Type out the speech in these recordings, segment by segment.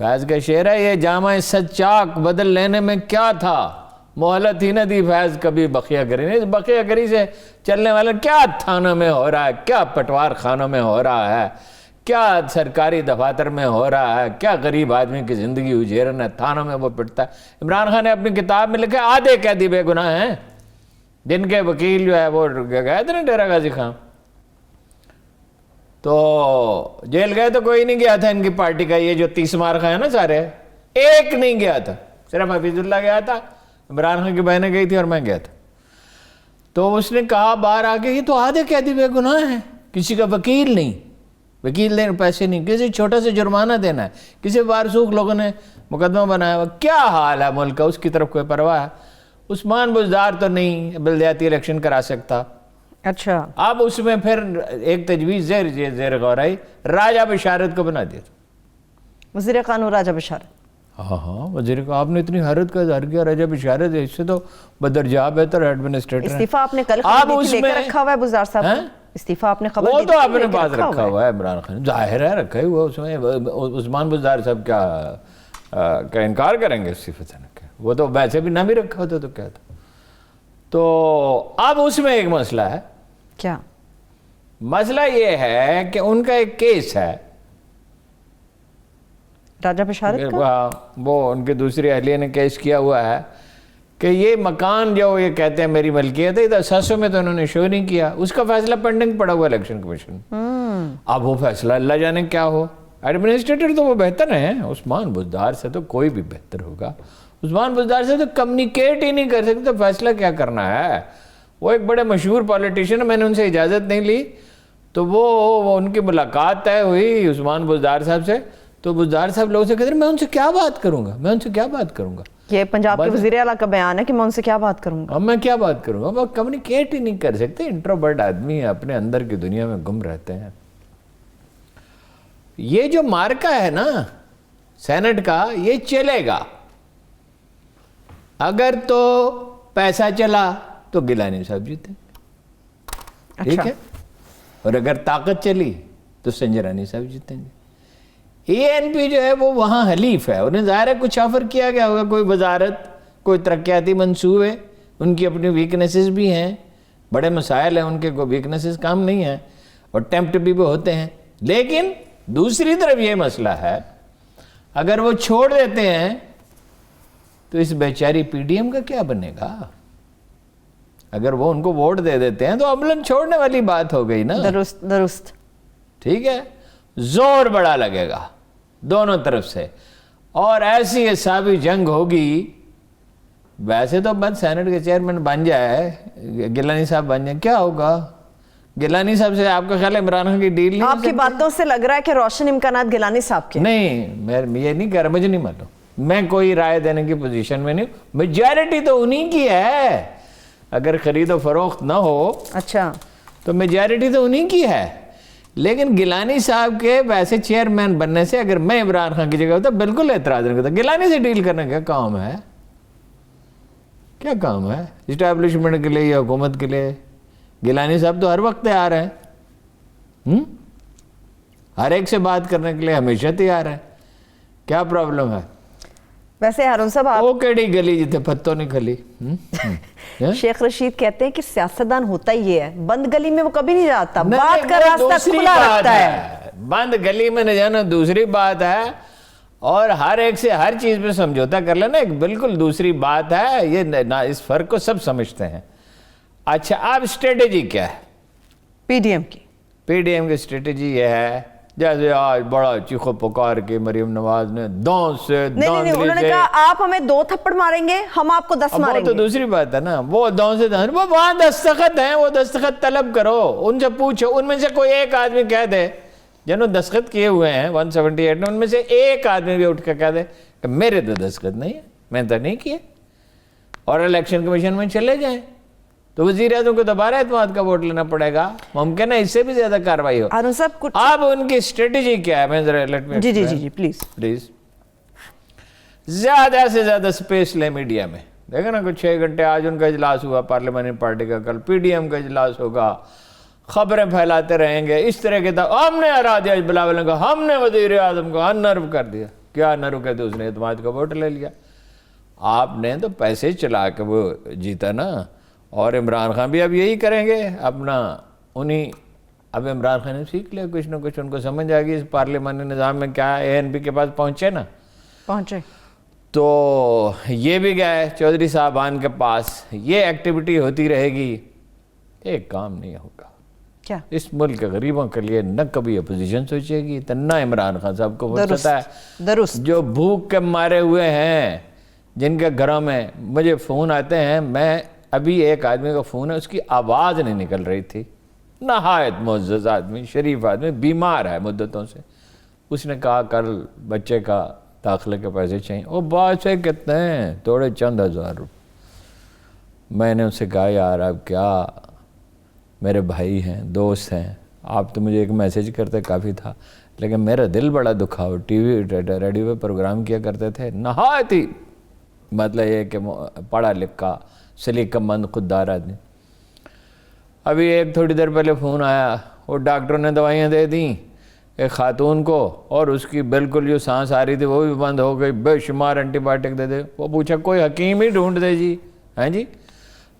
فیض کا شعر ہے یہ جامع سچاک بدل لینے میں کیا تھا، مہلت ہی نہ دی فیض کبھی بقیہ گری نہیں. بقیہ گری سے چلنے والا کیا تھانوں میں ہو رہا ہے، کیا پٹوار خانوں میں ہو رہا ہے، کیا سرکاری دفاتر میں ہو رہا ہے، کیا غریب آدمی کی زندگی اجیرن ہے، تھانوں میں وہ پٹتا ہے. عمران خان نے اپنی کتاب میں لکھا آدھے قیدی بے گناہ ہیں، جن کے وکیل جو ہے وہ گئے تھے نا ڈیرہ غازی خان، تو جیل گئے تو کوئی نہیں گیا تھا ان کی پارٹی کا، یہ جو 30 مارکہ ہے نا سارے، ایک نہیں گیا تھا، صرف حفیظ اللہ گیا تھا، عمران خان کی بہنیں گئی تھی اور میں گیا تھا. تو اس نے کہا باہر آ کے یہ تو آدھے قیدی بے گناہ ہیں، کسی کا وکیل نہیں، وکیل دینے پیسے نہیں، کسی چھوٹا سے جرمانہ دینا ہے، کسی بارسوخ لوگوں نے مقدمہ بنایا ہوا. کیا حال ہے ملک کا، اس کی طرف کوئی پرواہ ہے. عثمان بزدار تو نہیں بلدیاتی الیکشن کرا سکتا. اچھا اب اس میں پھر ایک تجویز زیر غور آئی، راجہ بشارت کو بنا دیا. وزیر قانون راجہ بشارت. ہاں وزیر کو آپ نے اتنی حیرت کا اظہار کیا، راجہ بشارت اس سے تو بدرجہ بہتر ایڈمنسٹریٹر ہیں. استعفیٰ آپ نے کل لے کر رکھا ہوا ہے بزدار صاحب، استعفیٰ آپ نے خبر وہ تو آپ نے پاس رکھا ہوا ہے عمران خان، ظاہر ہے رکھا ہوا اس میں. عثمان بزدار صاحب کیا انکار کریں گے استعفیٰ دینے کا، وہ تو ویسے بھی نہ بھی رکھا ہوتا تو کیا تھا. تو اب اس میں ایک مسئلہ ہے. کیا مسئلہ یہ ہے کہ ان کا ایک کیس ہے راجہ بشارت کا، وہ ان کے دوسری اہلیہ نے کیس کیا ہوا ہے کہ یہ مکان جو یہ کہتے ہیں میری ملکیت ہے، ادھر ساسوں میں تو انہوں نے شو نہیں کیا، اس کا فیصلہ پینڈنگ پڑا ہوا الیکشن کمیشن. اب وہ فیصلہ اللہ جانے کیا ہو. ایڈمنسٹریٹر تو وہ بہتر ہیں، عثمان بزدار سے تو کوئی بھی بہتر ہوگا. عثمان بزدار سے تو کمیونیکیٹ ہی نہیں کر سکتے، تو فیصلہ کیا کرنا ہے. وہ ایک بڑے مشہور پولیٹیشین، میں نے ان سے اجازت نہیں لی، تو وہ ان کی ملاقات طے ہوئی عثمان بزدار صاحب سے، تو بزدار صاحب لوگوں سے کہتے ہیں میں ان سے کیا بات کروں گا، میں ان سے کیا بات کروں گا. یہ پنجاب کے وزیر اعلیٰ کا بیان ہے کہ میں ان سے کیا بات کروں گا. اب میں کیا بات کروں گا، وہ کمیونیکیٹ ہی نہیں کر سکتے. انٹروورٹ آدمی ہے، اپنے اندر کی دنیا میں گم رہتے ہیں. یہ جو مارکا ہے نا سینٹ کا، یہ چلے گا. اگر تو پیسہ چلا تو گیلانی صاحب جیتے، ٹھیک ہے، اور اگر طاقت چلی تو سنجرانی صاحب جیتیں گے. ANP جو ہے وہ وہاں حلیف ہے، انہیں ظاہر ہے کچھ آفر کیا گیا ہوگا، کوئی وزارت، کوئی ترقیاتی منصوبے. ان کی اپنی ویکنیسز بھی ہیں، بڑے مسائل ہیں ان کے، کوئی ویکنیسز کام نہیں ہیں، اور ٹیمپٹ بھی وہ ہوتے ہیں. لیکن دوسری طرف یہ مسئلہ ہے، اگر وہ چھوڑ دیتے ہیں تو اس بیچاری PDM کا کیا بنے گا. اگر وہ ان کو ووٹ دے دیتے ہیں تو عملاً چھوڑنے والی بات ہو گئی نا. درست ٹھیک ہے، زور بڑا لگے گا دونوں طرف سے، اور ایسی حسابی جنگ ہوگی. ویسے تو بند سینٹ کے چیئرمین بن جائے، گیلانی صاحب بن جائے، کیا ہوگا. گیلانی صاحب سے آپ کا خیال ہے عمران خان کی ڈیل نہیں؟ آپ کی باتوں سے لگ رہا ہے کہ روشن امکانات گیلانی صاحب کے. نہیں، میں یہ نہیں کہہ رہا، مجھے نہیں معلوم، میں کوئی رائے دینے کی پوزیشن میں نہیں ہوں. میجارٹی تو انہی کی ہے، اگر خرید و فروخت نہ ہو اچھا تو میجارٹی تو انہی کی ہے. لیکن گیلانی صاحب کے ویسے چیئرمین بننے سے اگر میں عمران خان کی جگہ ہوتا بالکل اعتراض نہیں کرتا. گیلانی سے ڈیل کرنا کیا کام ہے، کیا کام ہے اسٹیبلشمنٹ کے لیے یا حکومت کے لیے. گیلانی صاحب تو ہر وقت تیار ہیں، ہر ایک سے بات کرنے کے لیے ہمیشہ تیار ہیں. کیا پرابلم ہے. ویسے ہارون صاحب وہ کیڑی گلی جتے پتوں نہیں کھلی. شیخ رشید کہتے ہیں کہ سیاستدان ہوتا ہی یہ ہے، بند گلی میں وہ کبھی نہیں جاتا، بات کا راستہ کھلا رکھتا ہے. بند گلی میں نہ جانا دوسری بات ہے، اور ہر ایک سے ہر چیز پہ سمجھوتا کر لینا ایک بالکل دوسری بات ہے. یہ اس فرق کو سب سمجھتے ہیں. اچھا اب اسٹریٹجی کیا ہے PDM کی؟ PDM کی اسٹریٹجی یہ ہے، جیسے آج بڑا چیخو پکار کے مریم نواز نے دون سے نہیں انہوں نے کہا آپ ہمیں 2 تھپڑ ماریں گے، ہم آپ کو 10 ماریں گے. وہ تو دوسری بات ہے نا، وہ دون سے وہ وہاں دستخط ہیں، وہ دستخط طلب کرو، ان سے پوچھو. ان میں سے کوئی ایک آدمی کہہ دے، جنہوں دستخط کیے ہوئے ہیں 178 میں، ان میں سے ایک آدمی بھی اٹھ کے کہہ دے کہ میرے تو دستخط نہیں ہے، میں تو نہیں کیے، اور الیکشن کمیشن میں چلے جائیں، تو وزیر اعظم کو دوبارہ اعتماد کا ووٹ لینا پڑے گا. ممکن ہے اس سے بھی زیادہ کاروائی ہو. اب ان کی اسٹریٹجی کیا ہے، میں ذرا جی پلیز زیادہ سے زیادہ سپیس لیں میڈیا میں. دیکھیں نا کچھ 6 گھنٹے آج ان کا اجلاس ہوا پارلیمانی پارٹی کا، کل PDM کا اجلاس ہوگا، خبریں پھیلاتے رہیں گے اس طرح کے. ہم نے ہرا دیا بلاول نے کہا، ہم نے وزیر اعظم کو اننرو کر دیا. کیا نہ رکے تو اس نے اعتماد کا ووٹ لے لیا. آپ نے تو پیسے چلا کے وہ جیتا نا, اور عمران خان بھی اب یہی کریں گے اپنا انہیں. اب عمران خان نے سیکھ لیا کچھ نہ کچھ, ان کو سمجھ آ گئی اس پارلیمانی نظام میں کیا ہے. ANP کے پاس پہنچے تو یہ بھی گئے چودھری صاحبان کے پاس. یہ ایکٹیویٹی ہوتی رہے گی, ایک کام نہیں ہوگا. کیا اس ملک کے غریبوں کے لیے نہ کبھی اپوزیشن سوچے گی, نہ عمران خان صاحب کو فرصت ہے. درست جو بھوک کے مارے ہوئے ہیں, جن کے گھروں میں مجھے فون آتے ہیں, میں ابھی ایک آدمی کا فون ہے, اس کی آواز نہیں نکل رہی تھی, نہایت معزز آدمی, شریف آدمی, بیمار ہے مدتوں سے. اس نے کہا کل بچے کا داخلے کے پیسے چاہیے. وہ بات سے کتنے ہیں, تھوڑے چند ہزار روپے. میں نے ان سے کہا یار آپ کیا, میرے بھائی ہیں, دوست ہیں, آپ تو مجھے ایک میسیج کرتے کافی تھا, لیکن میرا دل بڑا دکھا. وہ ٹی وی ریڈیو پہ پروگرام کیا کرتے تھے, نہایت ہی مطلب یہ کہ پڑھا لکھا سلیقہ مند خوددار آدمی. ابھی ایک تھوڑی دیر پہلے فون آیا, وہ ڈاکٹروں نے دوائیاں دے دیں ایک خاتون کو, اور اس کی بالکل جو سانس آ رہی تھی وہ بھی بند ہو گئی. بے شمار اینٹی بائیوٹک دے دے. وہ پوچھا کوئی حکیم ہی ڈھونڈ دے جی. ہیں جی,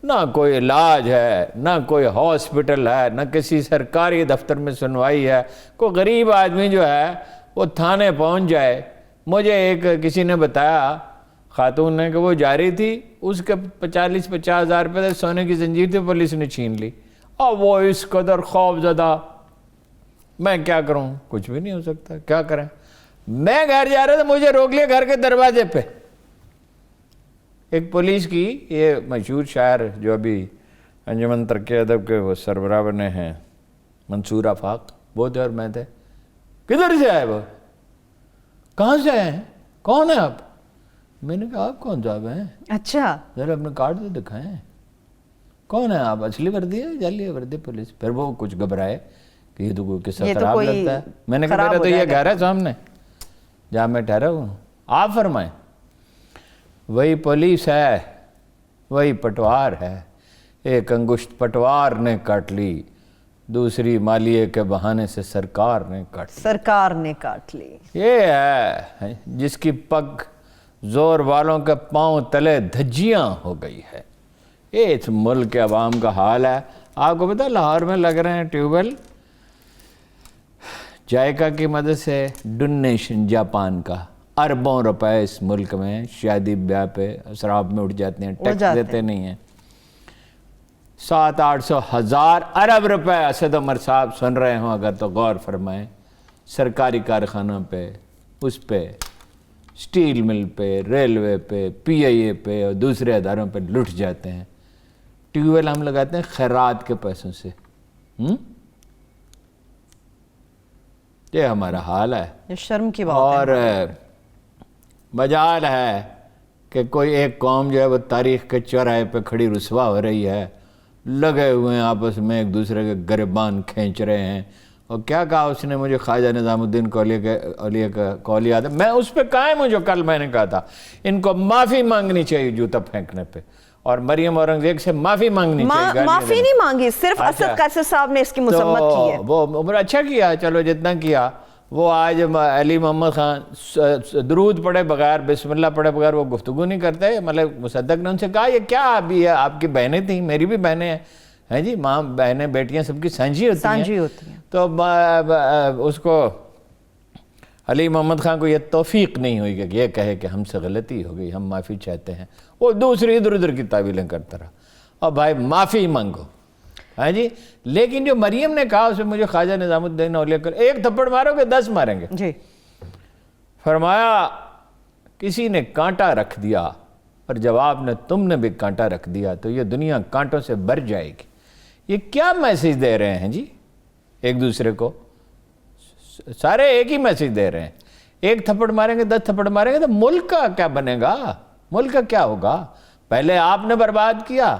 نہ کوئی علاج ہے, نہ کوئی ہاسپٹل ہے, نہ کسی سرکاری دفتر میں سنوائی ہے. کوئی غریب آدمی جو ہے وہ تھانے پہنچ جائے. مجھے ایک کسی نے بتایا خاتون نے کہ وہ جا رہی تھی, اس کے 40-50 ہزار روپے سونے کی زنجیر تھی, پولیس نے چھین لی. اور وہ اس قدر خوف زدہ. میں کیا کروں, کچھ بھی نہیں ہو سکتا, کیا کریں. میں گھر جا رہا تھا, مجھے روک لیا گھر کے دروازے پہ. ایک پولیس کی, یہ مشہور شاعر جو ابھی انجمن ترک ادب کے وہ سربراہ بنے ہیں, منصور آفاق, وہ تھے اور میں تھے. کدھر سے آئے, وہ کہاں سے آئے ہیں, کون ہیں آپ. میں نے کہا آپ کون صاحب ہیں, اچھا ذرا اپنے کارڈ تو دکھائیں, کون ہیں آپ, اصلی وردی ہے جعلی وردی پولیس. پھر وہ کچھ گھبرائے کہ یہ تو کوئی قصہ خراب لگتا ہے. میں نے کہا میرا تو یہ گھر ہے سامنے جہاں میں ٹھہرا ہوں, آپ فرمائیں. وہی پولیس ہے, وہی پٹوار ہے. ایک انگشت پٹوار نے کاٹ لی, دوسری مالیے کے بہانے سے سرکار نے کاٹ لی. یہ ہے جس کی پگ زور والوں کے پاؤں تلے دھجیاں ہو گئی ہے. یہ اس ملک کے عوام کا حال ہے. آپ کو پتہ لاہور میں لگ رہے ہیں ٹیوب ویل, جائکا کی مدد سے, ڈونیشن جاپان کا, اربوں روپے اس ملک میں شادی بیاہ پہ اسراف میں اٹھ جاتے ہیں, ٹیکس دیتے نہیں ہیں. 700-800 ہزار ارب روپے اسد عمر صاحب سن رہے ہوں اگر تو غور فرمائیں, سرکاری کارخانوں پہ, اس پہ سٹیل مل پہ, ریلوے پہ, PIA پہ اور دوسرے اداروں پہ لٹ جاتے ہیں. ٹیوب ویل ہم لگاتے ہیں خیرات کے پیسوں سے. یہ ہمارا حال ہے, یہ شرم کی بات ہے. اور مجال ہے کہ کوئی ایک قوم جو ہے وہ تاریخ کے چوراہے پہ کھڑی رسوا ہو رہی ہے, لگے ہوئے ہیں آپس میں ایک دوسرے کے گریبان کھینچ رہے ہیں. اور کیا کہا اس نے مجھے, خواجہ نظام الدین کولیہ کا قول یاد ہے, میں اس پہ قائم ہوں جو کل میں نے کہا تھا. ان کو معافی مانگنی چاہیے جوتا پھینکنے پہ, اور مریم اورنگزیب سے معافی مانگنی چاہیے. معافی نہیں مانگی, صرف اسد قیصر صاحب نے اس کی مذمت کی ہے. وہ اچھا کیا, چلو جتنا کیا. وہ آج علی محمد خان درود پڑھے بغیر, بسم اللہ پڑھے بغیر وہ گفتگو نہیں کرتے. مطلب مصدق نے ان سے کہا یہ کیا ابھی ہے, آپ کی بہنیں تھیں, میری بھی بہنیں ہیں جی, ماں بہنیں بیٹیاں سب کی سانجھی ہوتی ہیں. تو اس کو علی محمد خان کو یہ توفیق نہیں ہوئی کہ یہ کہے کہ ہم سے غلطی ہو گئی, ہم معافی چاہتے ہیں. وہ دوسری ادھر ادھر کی تعویلیں کرتا رہا. اور بھائی معافی مانگو, ہاں جی. لیکن جو مریم نے کہا اسے مجھے خواجہ نظام الدین اولیاء کر, ایک تھپڑ مارو گے 10 ماریں گے جی. فرمایا کسی نے کانٹا رکھ دیا, اور جواب نے تم نے بھی کانٹا رکھ دیا, تو یہ دنیا کانٹوں سے بھر جائے گی. یہ کیا میسیج دے رہے ہیں جی ایک دوسرے کو, سارے ایک ہی میسیج دے رہے ہیں. ایک تھپڑ ماریں گے 10 تھپڑ ماریں گے تو ملک کا کیا بنے گا, ملک کا کیا ہوگا. پہلے آپ نے برباد کیا,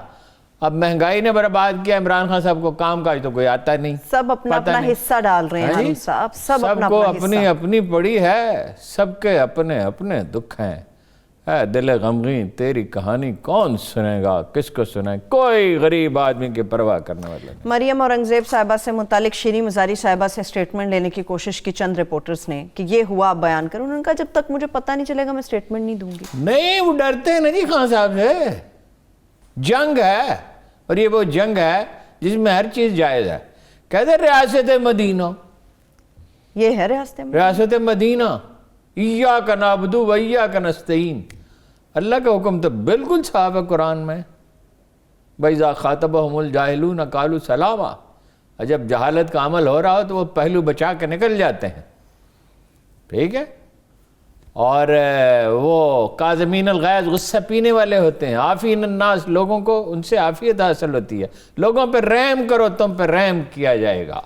اب مہنگائی نے برباد کیا. عمران خان صاحب کو کام کاج تو کوئی آتا نہیں, سب اپنا اپنا حصہ ڈال رہے ہیں ہارون صاحب, سب کو اپنی اپنی پڑی ہے, سب کے اپنے اپنے دکھ ہیں. اے دل غمگین تیری کہانی کون سنے گا، کس کو سنائے، کوئی غریب آدمی کی پرواہ کرنے والا نہیں۔ مریم اورنگزیب صاحبہ سے متعلق شیریں مزاری صاحبہ سے سٹیٹمنٹ لینے کی کوشش کی چند رپورٹرز نے کہ یہ ہوا آپ بیان کریں، انہوں نے کہا جب تک مجھے پتہ نہیں چلے گا میں سٹیٹمنٹ نہیں دوں گی۔ نہیں، وہ ڈرتے ہیں نا جی خان صاحب سے، جنگ ہے، اور یہ وہ جنگ ہے جس میں ہر چیز جائز ہے۔ کہتے ریاست مدینہ، یہ ہے ریاست مدینہ، ایاک نعبد و ایاک نستعین، اللہ کا حکم تو بالکل صاف ہے قرآن میں، وَإِذَا خَاطَبَهُمُ الْجَاهِلُونَ قَالُوا سَلَامًا، اور جب جہالت کا عمل ہو رہا ہو تو وہ پہلو بچا کے نکل جاتے ہیں، ٹھیک ہے، اور وہ کاظمین الغیظ، غصہ پینے والے ہوتے ہیں، عافین الناس، لوگوں کو ان سے عافیت حاصل ہوتی ہے، لوگوں پہ رحم کرو تم پہ رحم کیا جائے گا۔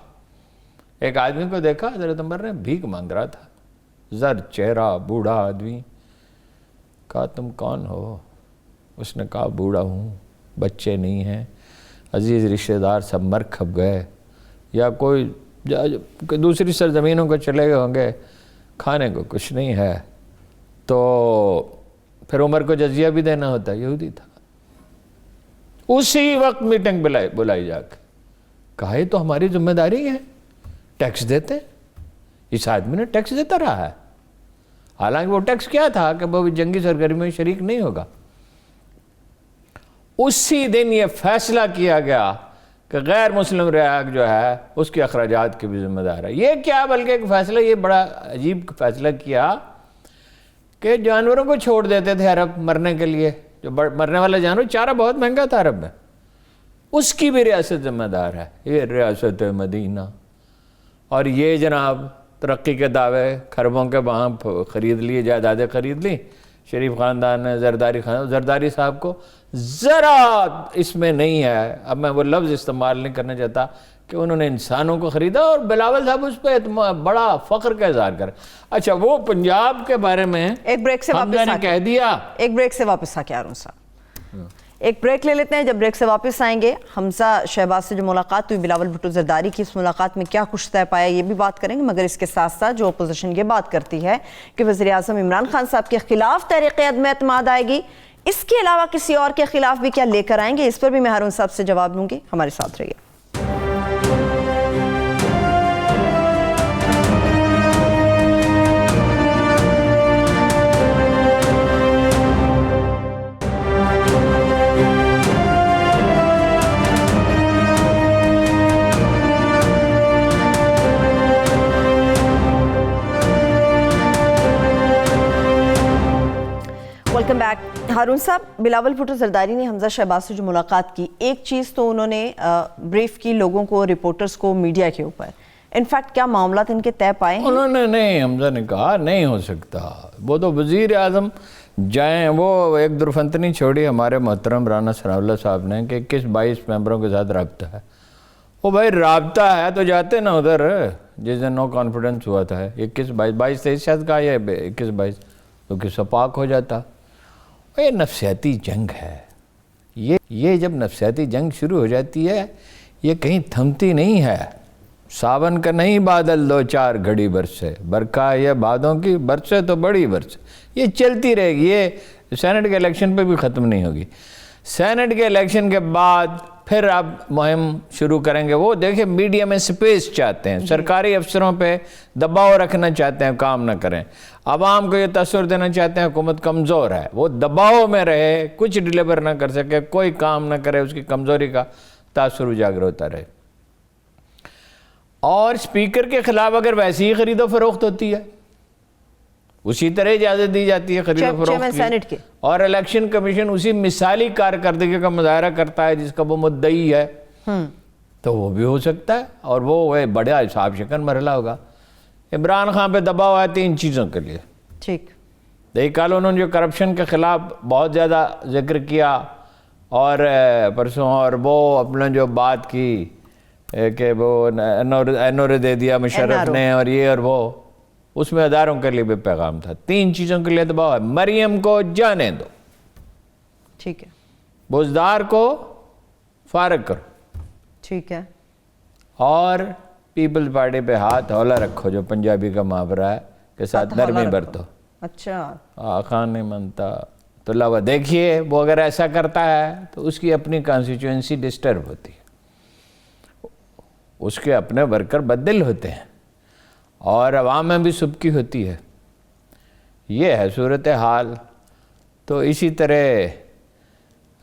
ایک آدمی کو دیکھا حضرت عمر نے بھیک مانگ رہا تھا، زرد چہرہ، بوڑھا آدمی، کہا تم کون ہو؟ اس نے کہا بوڑھا ہوں، بچے نہیں ہیں، عزیز رشتہ دار سب مر کھپ گئے، یا کوئی دوسری سرزمینوں کو چلے گئے ہوں گے، کھانے کو کچھ نہیں ہے، تو پھر عمر کو جزیہ بھی دینا ہوتا ہے، یہودی تھا۔ اسی وقت میٹنگ بلائی جا کے کہا یہ تو ہماری ذمہ داری ہے، ٹیکس دیتے ہیں، اس آدمی نے ٹیکس دیتا رہا ہے، حالانکہ وہ ٹیکس کیا تھا کہ وہ جنگی سرگرمی میں شریک نہیں ہوگا۔ اسی دن یہ فیصلہ کیا گیا کہ غیر مسلم رہائش جو ہے اس کے اخراجات کی بھی ذمہ دار ہے۔ یہ کیا بلکہ ایک فیصلہ، یہ بڑا عجیب فیصلہ کیا کہ جانوروں کو چھوڑ دیتے تھے عرب مرنے کے لیے، جو مرنے والا جانور، چارہ بہت مہنگا تھا عرب میں، اس کی بھی ریاست ذمہ دار ہے، یہ ریاست مدینہ۔ اور یہ جناب ترقی کے دعوے، خربوں کے وہاں خرید لیے، جائیدادیں خرید لی شریف خاندان نے، زرداری صاحب کو ذرا اس میں نہیں ہے، اب میں وہ لفظ استعمال نہیں کرنا چاہتا کہ انہوں نے انسانوں کو خریدا، اور بلاول صاحب اس پہ بڑا فخر کا اظہار کرے۔ اچھا وہ پنجاب کے بارے میں ایک بریک سے حمزہ نے کہہ دیا، ایک بریک سے واپس آ کے آرون صاحب ایک بریک لے لیتے ہیں، جب بریک سے واپس آئیں گے حمزہ شہباز سے جو ملاقات ہوئی بلاول بھٹو زرداری کی، اس ملاقات میں کیا کچھ طے پایا یہ بھی بات کریں گے، مگر اس کے ساتھ ساتھ جو اپوزیشن یہ بات کرتی ہے کہ وزیراعظم عمران خان صاحب کے خلاف تحریک عدم اعتماد آئے گی، اس کے علاوہ کسی اور کے خلاف بھی کیا لے کر آئیں گے، اس پر بھی میں ہارون صاحب سے جواب دوں گی، ہمارے ساتھ رہیے۔ Welcome back. ہارون صاحب، بلاول بھٹو زرداری نے حمزہ شہباز سے جو ملاقات کی، ایک چیز تو انہوں نے بریف کی لوگوں کو، رپورٹرز کو، میڈیا کے اوپر، انفیکٹ کیا معاملات ان کے طے پائے ہیں؟ انہوں نے نہیں، حمزہ نے کہا نہیں ہو سکتا، وہ تو وزیر اعظم جائیں، وہ ایک درفنتنی چھوڑی ہمارے محترم رانا ثناء اللہ صاحب نے کہ 21-22 ممبروں کے ساتھ رابطہ ہے، وہ بھائی رابطہ ہے تو جاتے نا ادھر، جس دن نو کانفیڈنس ہوا تھا 21-22 شاید کہا یا 21-22 تو کس پاک ہو جاتا۔ یہ نفسیاتی جنگ ہے، یہ جب نفسیاتی جنگ شروع ہو جاتی ہے یہ کہیں تھمتی نہیں ہے، ساون کا نہیں بادل 2-4 گھڑی برسے، برکھا یہ بادوں کی برسے تو بڑی برسے، یہ چلتی رہے گی، یہ سینٹ کے الیکشن پہ بھی ختم نہیں ہوگی۔ سینٹ کے الیکشن کے بعد پھر اب مہم شروع کریں گے، وہ دیکھیں میڈیا میں سپیس چاہتے ہیں، سرکاری افسروں پہ دباؤ رکھنا چاہتے ہیں، کام نہ کریں، عوام کو یہ تاثر دینا چاہتے ہیں حکومت کمزور ہے، وہ دباؤ میں رہے، کچھ ڈیلیور نہ کر سکے، کوئی کام نہ کرے، اس کی کمزوری کا تاثر اجاگر ہوتا رہے۔ اور اسپیکر کے خلاف اگر ویسی ہی خرید و فروخت ہوتی ہے، اسی طرح اجازت دی جاتی ہے خرید و فروخت کی، اور الیکشن کمیشن اسی مثالی کارکردگی کا مظاہرہ کرتا ہے جس کا وہ مدعی ہے، تو وہ بھی ہو سکتا ہے، اور وہ بڑا حساب شکن مرحلہ ہوگا۔ عمران خان پہ دباؤ ہے 3 چیزوں کے لیے، ٹھیک، کل انہوں نے جو کرپشن کے خلاف بہت زیادہ ذکر کیا، اور پرسوں، اور وہ اپنا جو بات کی کہ وہ اینور دے دیا مشرف نے، اور یہ اور وہ، اس میں اداروں کے لیے بھی پیغام تھا۔ 3 چیزوں کے لیے دباؤ ہے، مریم کو جانے دو، ٹھیک ہے، بزدار کو فارغ کرو، ٹھیک ہے، اور پیپلز پارٹی پہ ہاتھ ہولا رکھو، جو پنجابی کا محاورہ ہے، کے ساتھ نرمی برتو۔ اچھا خان نہیں مانتا تو لوا دیکھیے وہ اگر ایسا کرتا ہے تو اس کی اپنی کانسٹیچوئنسی ڈسٹرب ہوتی ہے، اس کے اپنے ورکر بدل ہوتے ہیں اور عوام میں بھی سبکی ہوتی ہے. یہ ہے صورتحال. تو اسی طرح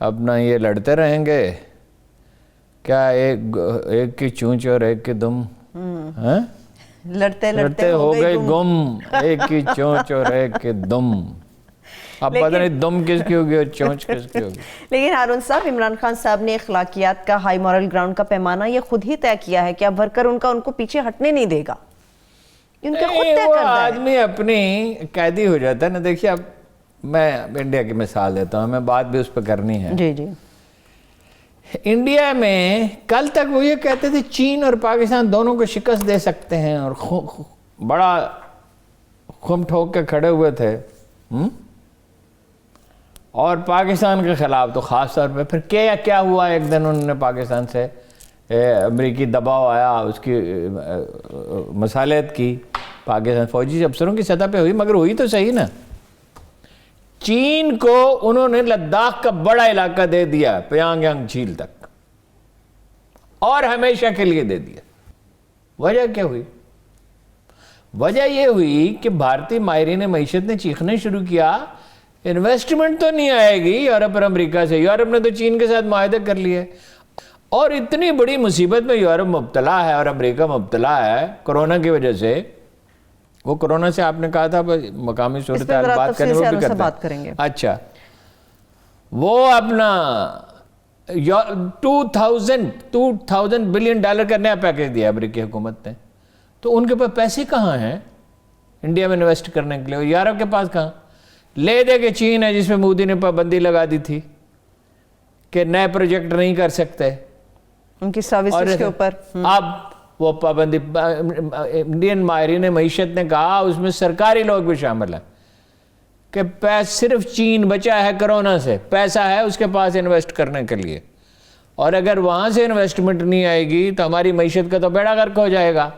اپنا یہ لڑتے رہیں گے کیا، ایک کی چونچ اور ایک کی دم، لڑتے ہو گئے گم، ایک کی چونچ اور ایک کی دم. اب پتہ نہیں دم کس کی ہوگی اور چونچ کس کی ہوگی. لیکن ہارون صاحب، عمران خان صاحب نے اخلاقیات کا ہائی مورل گراؤنڈ کا پیمانہ یہ خود ہی طے کیا ہے کہ اب ورکر ان کو پیچھے ہٹنے نہیں دے گا. وہ آدمی اپنی قیدی ہو جاتا ہے نا. دیکھیے اب میں انڈیا کی مثال دیتا ہوں، ہمیں بات بھی اس پہ کرنی ہے. جی جی. انڈیا میں کل تک وہ یہ کہتے تھے چین اور پاکستان دونوں کو شکست دے سکتے ہیں اور بڑا خم ٹھوک کے کھڑے ہوئے تھے، اور پاکستان کے خلاف تو خاص طور پہ. پھر کیا ہوا، ایک دن انہوں نے پاکستان سے امریکی دباؤ آیا، اس کی مصالحت کی پاکستان فوجی افسروں کی سطح پہ ہوئی، مگر ہوئی تو صحیح نا. چین کو انہوں نے لداخ کا بڑا علاقہ دے دیا، پیانگ یانگ جھیل تک، اور ہمیشہ کے لیے دے دیا. وجہ کیا ہوئی؟ وجہ یہ ہوئی کہ بھارتی ماہرین معیشت نے چیخنا شروع کیا، انویسٹمنٹ تو نہیں آئے گی یورپ اور امریکہ سے. یورپ نے تو چین کے ساتھ معاہدے کر لیے، اور اتنی بڑی مصیبت میں یورپ مبتلا ہے اور امریکہ مبتلا ہے کورونا کی وجہ سے. وہ کورونا سے آپ نے کہا تھا مقامی صورتحال بات کرنے، وہ بھی کریں گے. اچھا، وہ اپنا 2000 بلین ڈالر کا نیا پیکیج دیا امریکی حکومت نے. تو ان کے پاس پیسے کہاں ہیں انڈیا میں انویسٹ کرنے کے لیے؟ یورپ کے پاس کہاں؟ لے دے کے چین ہے جس میں مودی نے پابندی لگا دی تھی کہ نئے پروجیکٹ نہیں کر سکتے ان کی سروسز کے اوپر. اب وہ پابندی انڈین ماہرین معیشت نے کہا اس میں سرکاری لوگ بھی شامل ہیں کہ صرف چین بچا ہے کرونا سے، پیسہ ہے اس کے پاس انویسٹ کرنے کے لیے، اور اگر وہاں سے انویسٹمنٹ نہیں آئے گی تو ہماری معیشت کا تو بیڑا غرق ہو جائے گا.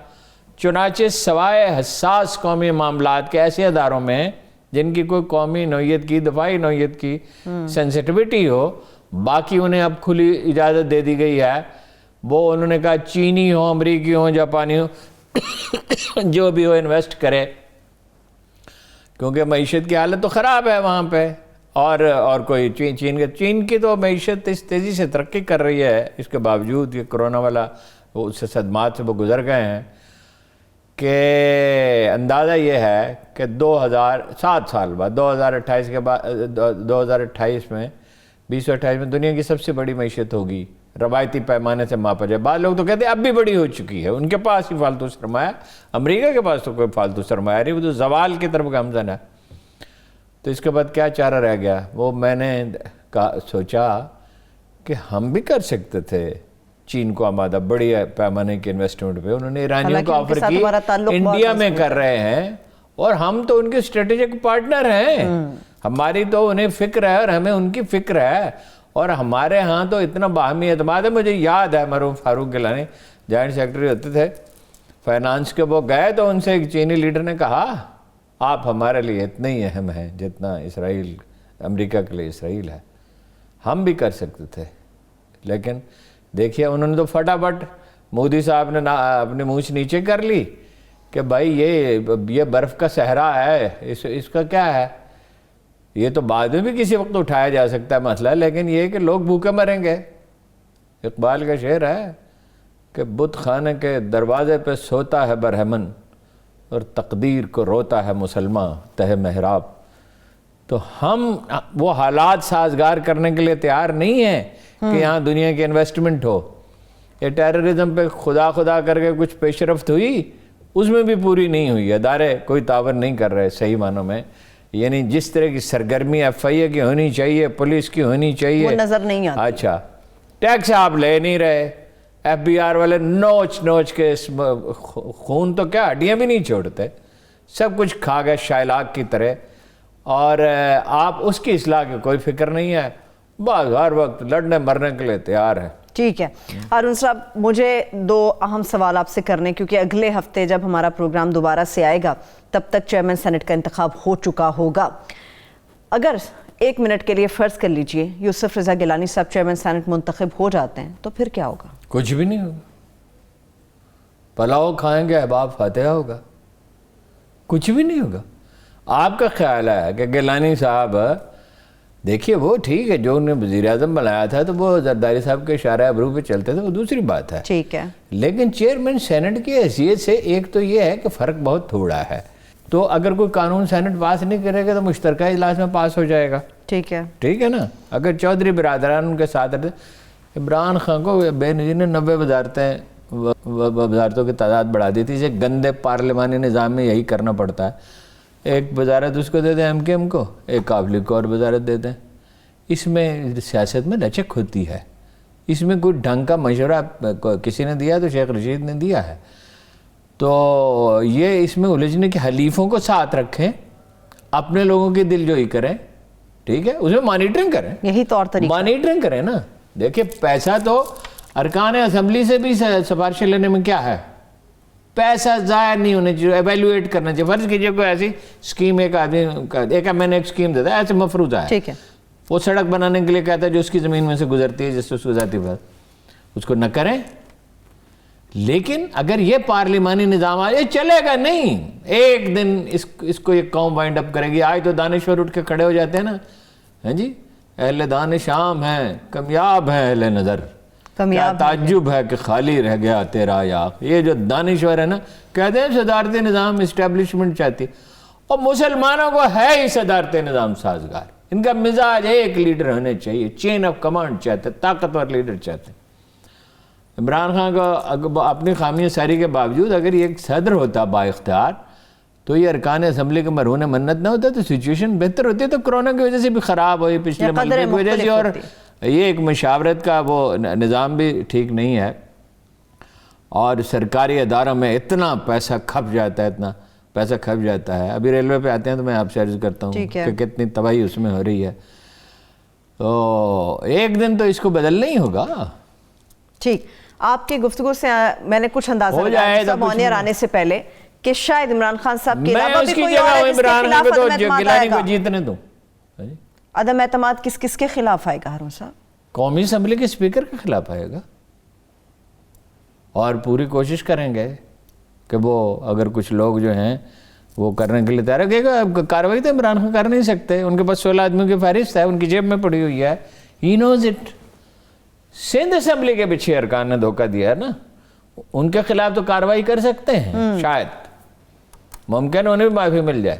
چنانچہ سوائے حساس قومی معاملات کے ایسے اداروں میں جن کی کوئی قومی نوعیت کی، دفاعی نوعیت کی سینسٹیوٹی ہو، باقی انہیں اب کھلی اجازت دے دی گئی ہے. وہ انہوں نے کہا چینی ہو، امریکی ہو، جاپانی ہو، جو بھی ہو انویسٹ کرے، کیونکہ معیشت کی حالت تو خراب ہے وہاں پہ. اور کوئی چین کی تو معیشت اس تیزی سے ترقی کر رہی ہے، اس کے باوجود یہ کرونا والا وہ اس صدمات سے وہ گزر گئے ہیں کہ اندازہ یہ ہے کہ 7 سال بعد 2028 کے بعد 2028 میں 2028 میں دنیا کی سب سے بڑی معیشت ہوگی روایتی پیمانے سے ماپا جائے. بعض لوگ تو کہتے ہیں اب بھی بڑی ہو چکی ہے، ان کے پاس ہی فالتو سرمایہ، امریکہ کے پاس تو کوئی فالتو سرمایہ نہیں، وہ تو زوال کی طرف گامزن ہے. تو اس کے بعد کیا چارہ رہ گیا؟ وہ میں نے سوچا کہ ہم بھی کر سکتے تھے چین کو آمادہ بڑی پیمانے کے انویسٹمنٹ پہ. انہوں نے ایرانیوں کو آفر کی، انڈیا میں کر رہے ہیں، اور ہم تو ان کے اسٹریٹجک پارٹنر ہیں. ہماری تو انہیں فکر ہے اور ہمیں ان کی فکر ہے، اور ہمارے ہاں تو اتنا باہمی اعتماد ہے. مجھے یاد ہے مرحوم فاروق گیلانی جوائنٹ سیکرٹری ہوتے تھے فائنانس کے، وہ گئے تو ان سے ایک چینی لیڈر نے کہا آپ ہمارے لیے اتنے ہی اہم ہیں جتنا اسرائیل امریکہ کے لیے اسرائیل ہے. ہم بھی کر سکتے تھے، لیکن دیکھیے انہوں نے تو فٹافٹ مودی صاحب نے اپنی مونچھ نیچے کر لی کہ بھائی یہ برف کا صحرا ہے، اس کا کیا ہے؟ یہ تو بعد میں بھی کسی وقت اٹھایا جا سکتا ہے مسئلہ، لیکن یہ کہ لوگ بھوکے مریں گے. اقبال کا شعر ہے کہ بت خانے کے دروازے پہ سوتا ہے برہمن اور تقدیر کو روتا ہے مسلمان تہ محراب. تو ہم وہ حالات سازگار کرنے کے لیے تیار نہیں ہیں کہ یہاں دنیا کی انویسٹمنٹ ہو. یہ ٹیررزم پہ خدا کر کے کچھ پیش رفت ہوئی، اس میں بھی پوری نہیں ہوئی. ادارے کوئی تعاون نہیں کر رہے صحیح معنوں میں. یعنی جس طرح کی سرگرمی ایف آئی اے کی ہونی چاہیے، پولیس کی ہونی چاہیے، وہ نظر نہیں آتی. اچھا، ٹیکس آپ لے نہیں رہے، ایف بی آر والے نوچ کے خون تو کیا ہڈیاں بھی نہیں چھوڑتے، سب کچھ کھا گئے شائلاک کی طرح، اور آپ اس کی اصلاح کی کوئی فکر نہیں ہے. بعض ہر وقت لڑنے مرنے کے لیے تیار ہے. ٹھیک ہے ہارون صاحب، مجھے 2 اہم سوال آپ سے کرنے، کیونکہ اگلے ہفتے جب ہمارا پروگرام دوبارہ سے آئے گا تب تک چیئرمین سینٹ کا انتخاب ہو چکا ہوگا. اگر 1 منٹ کے لیے فرض کر لیجئے یوسف رضا گیلانی صاحب چیئرمین سینٹ منتخب ہو جاتے ہیں تو پھر کیا ہوگا؟ کچھ بھی نہیں ہوگا. پلاؤ کھائیں گے، احباب فاتحہ ہوگا. کچھ بھی نہیں ہوگا. آپ کا خیال ہے کہ گیلانی صاحب، دیکھیے وہ ٹھیک ہے، جو انہیں وزیر اعظم بنایا تھا تو وہ زرداری صاحب کے اشارہ ابرو پہ چلتے تھے، وہ دوسری بات ہے. ٹھیک ہے، لیکن چیئرمین سینٹ کی حیثیت سے ایک تو یہ ہے کہ فرق بہت تھوڑا ہے. تو اگر کوئی قانون سینٹ پاس نہیں کرے گا تو مشترکہ اجلاس میں پاس ہو جائے گا. ٹھیک ہے، ٹھیک ہے نا. اگر چودھری برادران ان کے ساتھ رہتے، عمران خان کو بے نظیر نے 90 وزارتوں کی تعداد بڑھا دی تھی. اسے گندے پارلیمانی نظام میں یہی کرنا پڑتا ہے. ایک وزارت اس کو دے دیں MKM کو، ایک عوامی لیگ کو اور وزارت دے دیں. اس میں سیاست میں لچک ہوتی ہے. اس میں کوئی ڈھنگ کا مشورہ کسی نے دیا تو شیخ رشید نے دیا ہے. تو یہ اس میں الجھنے کے حلیفوں کو ساتھ رکھیں، اپنے لوگوں کی دل جوئی کریں. ٹھیک ہے، اس میں مانیٹرنگ کریں. یہی طور طریقہ مانیٹرنگ کریں نا. دیکھیں پیسہ تو ارکان اسمبلی سے بھی سفارشیں لینے میں کیا ہے، پیسہ ضائع نہیں ہونے چاہیے، ایویلویٹ کرنا چاہیے. فرض کیجئے کوئی ایسی اسکیم ایک آدمی میں نے ایک اسکیم دیتا ہے، ایسے مفروضہ ہے، ٹھیک ہے، وہ سڑک بنانے کے لیے کہتا ہے جو اس کی زمین میں سے گزرتی ہے، جس سے اس کو ذاتی بات، اس کو نہ کریں. لیکن اگر یہ پارلیمانی نظام آ جائے چلے گا نہیں. ایک دن اس کو یہ قوم وائنڈ اپ کرے گی. آج تو دانشور اٹھ کے کھڑے ہو جاتے ہیں نا، ہاں جی، اہل دانش عام ہیں، کمیاب ہیں اہل نظر، کیا تعجب ہے کہ خالی رہ گیا تیرا یاق. یہ جو دانشور ہے نا، کہتے ہیں صدارتی نظام اسٹیبلشمنٹ چاہتی، اور مسلمانوں کو ہے ہی صدارتی نظام سازگار. ان کا مزاج ایک لیڈر ہونے چاہیے، چین آف کمانڈ چاہتے، طاقتور لیڈر چاہتے. عمران خان کا اپنی خامیاں ساری کے باوجود اگر یہ ایک صدر ہوتا با اختیار تو یہ ارکان اسمبلی کے مرہون منت نہ ہوتا تو سچویشن بہتر ہوتی. تو کرونا کی وجہ سے بھی خراب ہوئی، پچھلے ملک کی وجہ سے، اور یہ ایک مشاورت کا وہ نظام بھی ٹھیک نہیں ہے. اور سرکاری اداروں میں اتنا پیسہ کھپ جاتا ہے. ابھی ریلوے پہ آتے ہیں تو میں آپ سے عرض کرتا ہوں کہ کتنی تباہی اس میں ہو رہی ہے. تو ایک دن تو اس کو بدلنا ہی ہوگا. ٹھیک، آپ کی گفتگو سے میں نے کچھ اندازہ لگایا سب آنیئر آنے سے پہلے کہ شاید عمران خان صاحب کے علاوہ بھی کوئی اور ہے جس کے خلاف عدم اعتماد آئے گا. جیتنے دو عدم اعتماد کس کے خلاف آئے گا ہارون صاحب؟ قومی اسمبلی کے اسپیکر کے خلاف آئے گا. اور پوری کوشش کریں گے کہ وہ اگر کچھ لوگ جو ہیں وہ کرنے کے لیے تیار ہے. کہ کارروائی تو عمران خان کر نہیں سکتے، ان کے پاس 16 آدمیوں کی فہرست ہے، ان کی جیب میں پڑی ہوئی ہے. ہی نوز اٹ. سندھ اسمبلی کے پیچھے ارکان نے دھوکہ دیا ہے نا، ان کے خلاف تو کارروائی کر سکتے ہیں، شاید ممکن انہیں بھی معافی مل جائے.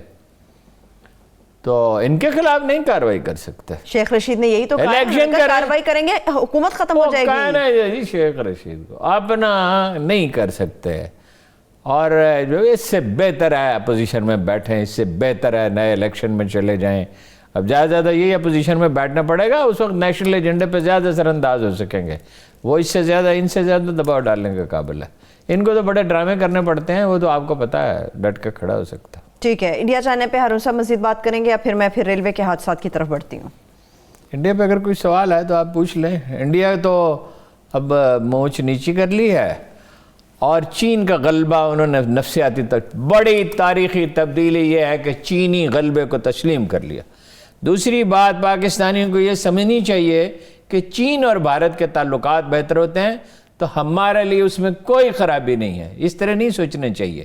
تو ان کے خلاف نہیں کارروائی کر سکتے. شیخ رشید نے یہی تو کہا ہے کہ کارروائی کریں گے حکومت ختم ہو جائے گی. کہنا ہے جی شیخ رشید کو اپنا نہیں کر سکتے. اور جو اس سے بہتر ہے اپوزیشن میں بیٹھیں، اس سے بہتر ہے نئے الیکشن میں چلے جائیں. اب زیادہ یہی اپوزیشن میں بیٹھنا پڑے گا، اس وقت نیشنل ایجنڈے پہ زیادہ اثر انداز ہو سکیں گے. وہ اس سے زیادہ ان سے زیادہ دباؤ ڈالنے کے قابل ہے. ان کو تو بڑے ڈرامے کرنے پڑتے ہیں، وہ تو آپ کو پتہ ہے ڈٹ کے کھڑا ہو سکتا ہے. ٹھیک ہے، انڈیا جانے پہ ہارون صاحب مزید بات کریں گے یا پھر میں ریلوے کے حادثات کی طرف بڑھتی ہوں؟ انڈیا پہ اگر کوئی سوال ہے تو آپ پوچھ لیں. انڈیا تو اب مونچھ نیچی کر لی ہے، اور چین کا غلبہ انہوں نے نفسیاتی بڑی تاریخی تبدیلی یہ ہے کہ چینی غلبے کو تسلیم کر لیا. دوسری بات، پاکستانیوں کو یہ سمجھنی چاہیے کہ چین اور بھارت کے تعلقات بہتر ہوتے ہیں تو ہمارے لیے اس میں کوئی خرابی نہیں ہے. اس طرح نہیں سوچنا چاہیے.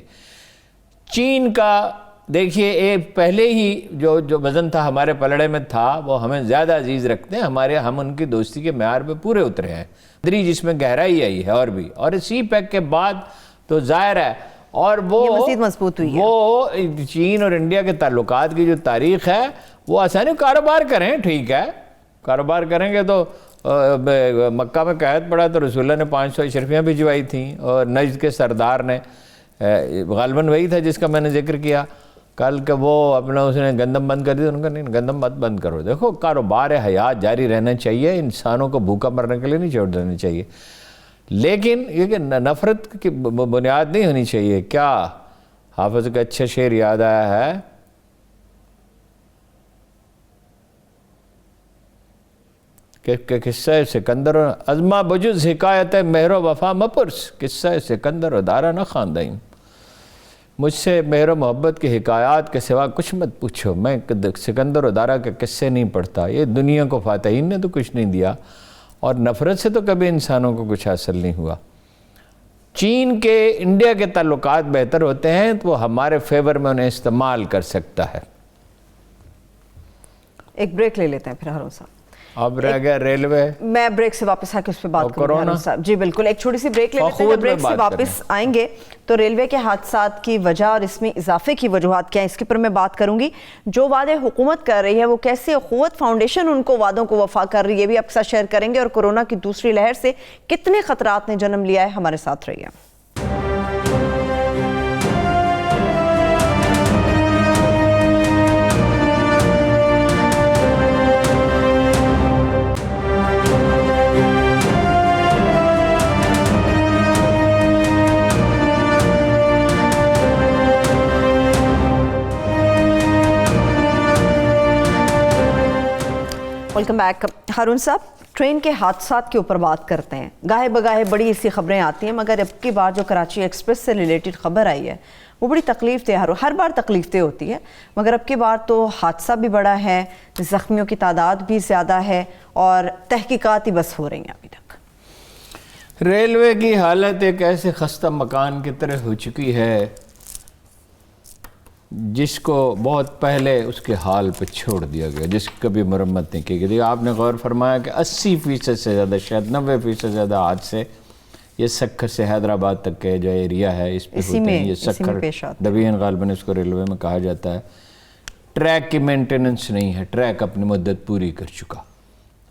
چین کا دیکھیے پہلے ہی جو وزن تھا ہمارے پلڑے میں تھا، وہ ہمیں زیادہ عزیز رکھتے ہیں. ہم ان کی دوستی کے معیار پہ پورے اترے ہیں. جس میں گہرائی آئی ہے، اور سی پیک کے بعد تو ظاہر ہے. اور وہ مزید مضبوط ہوئی ہے. وہ چین اور انڈیا کے تعلقات کی جو تاریخ ہے وہ آسانی کاروبار کریں. ٹھیک ہے، کاروبار کریں گے تو مکہ میں قحط پڑا تو رسول اللہ نے 500 اشرفیاں بھجوائی تھیں، اور نجد کے سردار نے، غالباً وہی تھا جس کا میں نے ذکر کیا کل، کہ وہ اپنا اس نے گندم بند کر دی. ان کا نہیں، گندم مت بند کرو. دیکھو کاروبار حیات جاری رہنا چاہیے، انسانوں کو بھوکا مرنے کے لیے نہیں چھوڑ دینا چاہیے. لیکن یہ کہ نفرت کی بنیاد نہیں ہونی چاہیے. کیا حافظ کا اچھا شعر یاد آیا ہے کہ قصہ سکندر ازما بجز حکایت مہر و وفا مپرس، قصہ سکندر و دارہ نہ خواندائیم، مجھ سے مہر و محبت کی حکایات کے سوا کچھ مت پوچھو، میں سکندر و دارہ کے قصے نہیں پڑھتا، یہ دنیا کو فاتحین نے تو کچھ نہیں دیا، اور نفرت سے تو کبھی انسانوں کو کچھ حاصل نہیں ہوا۔ چین کے انڈیا کے تعلقات بہتر ہوتے ہیں تو وہ ہمارے فیور میں انہیں استعمال کر سکتا ہے۔ ایک بریک لے لیتے ہیں پھر ہارون صاحب۔ اب رہ گیا ریلوے، میں بریک سے واپس آ کے اس پہ بات کروں گا ہارون صاحب۔ جی بالکل، ایک چھوٹی سی بریک لے لیتے ہیں، بریک سے واپس آئیں گے تو ریلوے کے حادثات کی وجہ اور اس میں اضافے کی وجوہات کیا ہیں اس کے پر میں بات کروں گی۔ جو وعدے حکومت کر رہی ہے وہ کیسے اخوت فاؤنڈیشن ان کو وعدوں کو وفا کر رہی ہے، یہ بھی آپ کے ساتھ شیئر کریں گے، اور کورونا کی دوسری لہر سے کتنے خطرات نے جنم لیا ہے۔ ہمارے ساتھ رہیے۔ Welcome back. ہارون صاحب، ٹرین کے حادثات کے اوپر بات کرتے ہیں، گاہے بگاہے بڑی ایسی خبریں آتی ہیں، مگر اب کی بار جو کراچی ایکسپریس سے ریلیٹڈ خبر آئی ہے وہ بڑی تکلیف دہ، ہر بار تکلیف دہ ہوتی ہے، مگر اب کی بار تو حادثہ بھی بڑا ہے، زخمیوں کی تعداد بھی زیادہ ہے، اور تحقیقات ہی بس ہو رہی ہیں ابھی تک۔ ریلوے کی حالت ایک ایسے خستہ مکان کی طرح ہو چکی ہے جس کو بہت پہلے اس کے حال پہ چھوڑ دیا گیا، جس کی کبھی مرمت نہیں کی گئی۔ آپ نے غور فرمایا کہ 80% سے زیادہ، شاید 90% سے زیادہ حادثے یہ سکھر سے حیدرآباد تک کے جو ایریا ہے اس پہ ہوتے ہیں۔ یہ سکھر ڈویژن غالباً اس کو ریلوے میں کہا جاتا ہے۔ ٹریک کی مینٹیننس نہیں ہے، ٹریک اپنی مدت پوری کر چکا،